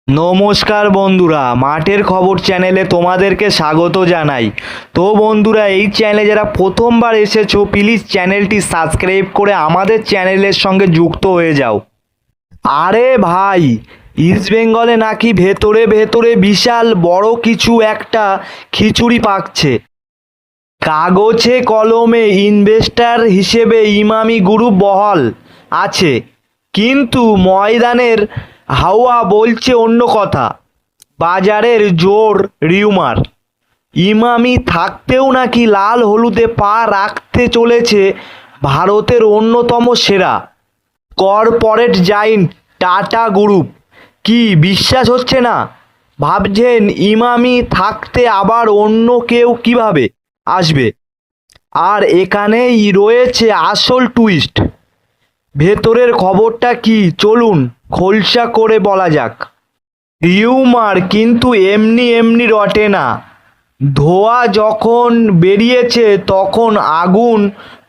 নমস্কার বন্ধুরা, মাঠের খবর চ্যানেলে তোমাদেরকে স্বাগত জানাই। তো বন্ধুরা, এই চ্যানেলে যারা প্রথমবার এসেছো প্লিজ চ্যানেলটি সাবস্ক্রাইব করে আমাদের চ্যানেলের সঙ্গে যুক্ত হয়ে যাও। আরে ভাই, ইস্ট বেঙ্গলে নাকি ভেতরে ভেতরে বিশাল বড় কিছু একটা খিচুড়ি পাকছে। কাগজে কলমে ইনভেস্টর হিসেবে ইমামি গ্রুপ বহাল আছে, কিন্তু ময়দানের হাওয়া বলছে অন্য কথা। বাজারের জোর রিউমার, ইমামি থাকতেও নাকি লাল হলুদে পা রাখতে চলেছে ভারতের অন্যতম সেরা কর্পোরেট জায়েন্ট টাটা গ্রুপ। কি বিশ্বাস হচ্ছে না? ভাবছেন ইমামি থাকতে আবার অন্য কেউ কিভাবে আসবে? আর এখানেই রয়েছে আসল টুইস্ট। ভেতরের খবরটা কি, চলুন খোলসা করে বলা যাক। রিউমার কিন্তু এমনি এমনি রটে না। ধোঁয়া যখন বেরিয়েছে তখন আগুন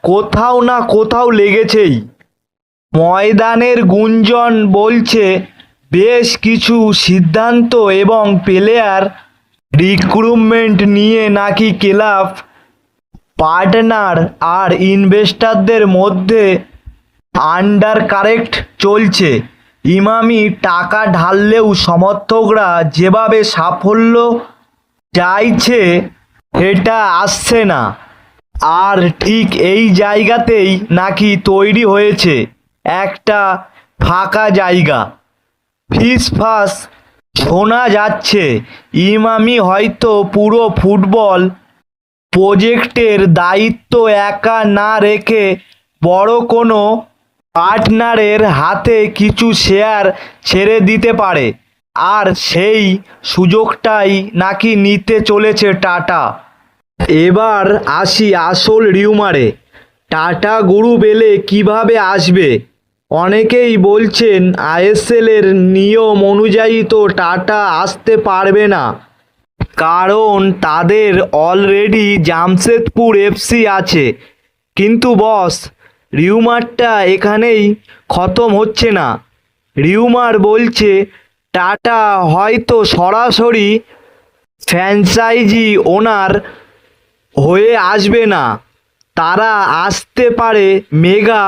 কোথাও না কোথাও লেগেছেই। ময়দানের গুঞ্জন বলছে বেশ কিছু সিদ্ধান্ত এবং প্লেয়ার রিক্রুটমেন্ট নিয়ে নাকি ক্লাব পার্টনার আর ইনভেস্টরদের মধ্যে আন্ডার কারেক্ট চলছে। ইমামি টাকা ঢাললেও সমর্থকরা যেভাবে সাফল্য চাইছে এটা আসছে না। আর ঠিক এই জায়গাতেই নাকি তৈরি হয়েছে একটা ফাঁকা জায়গা। ফিসফাস শোনা যাচ্ছে ইমামি হয়তো পুরো ফুটবল প্রজেক্টের দায়িত্ব একা না রেখে বড় কোনো পার্টনারের হাতে কিছু শেয়ার ছেড়ে দিতে পারে। আর সেই সুযোগটাই নাকি নিতে চলেছে টাটা। এবার আসি আসল রিউমারে। টাটা গ্রুপ এলে কিভাবে আসবে? অনেকেই বলছেন আইএসএলের নিয়ম অনুযায়ী তো টাটা আসতে পারবে না, কারণ তাদের অলরেডি জামশেদপুর এফসি আছে। কিন্তু বস, রিউমারটা এখানেই খতম হচ্ছে না। রিউমার বলছে টাটা হয়তো সরাসরি ফ্র্যাঞ্চাইজি ওনার হয়ে আসবে না, তারা আসতে পারে মেগা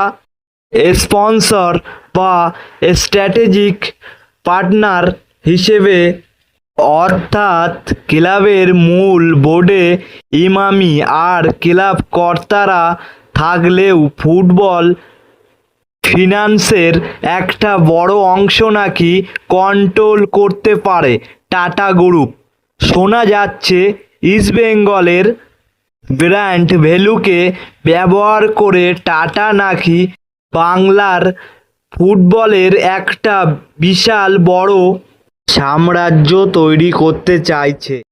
স্পন্সর বা স্ট্র্যাটেজিক পার্টনার হিসেবে। অর্থাৎ ক্লাবের মূল বোর্ডে ইমামি আর ক্লাব কর্তারা থাকলেও ফুটবল ফিন্যান্সের একটা বড় অংশ নাকি কন্ট্রোল করতে পারে টাটা গ্রুপ। শোনা যাচ্ছে ইস্টবেঙ্গলের ব্র্যান্ড ভ্যালুকে ব্যবহার করে টাটা নাকি বাংলার ফুটবলের একটা বিশাল বড় সাম্রাজ্য তৈরি করতে চাইছে।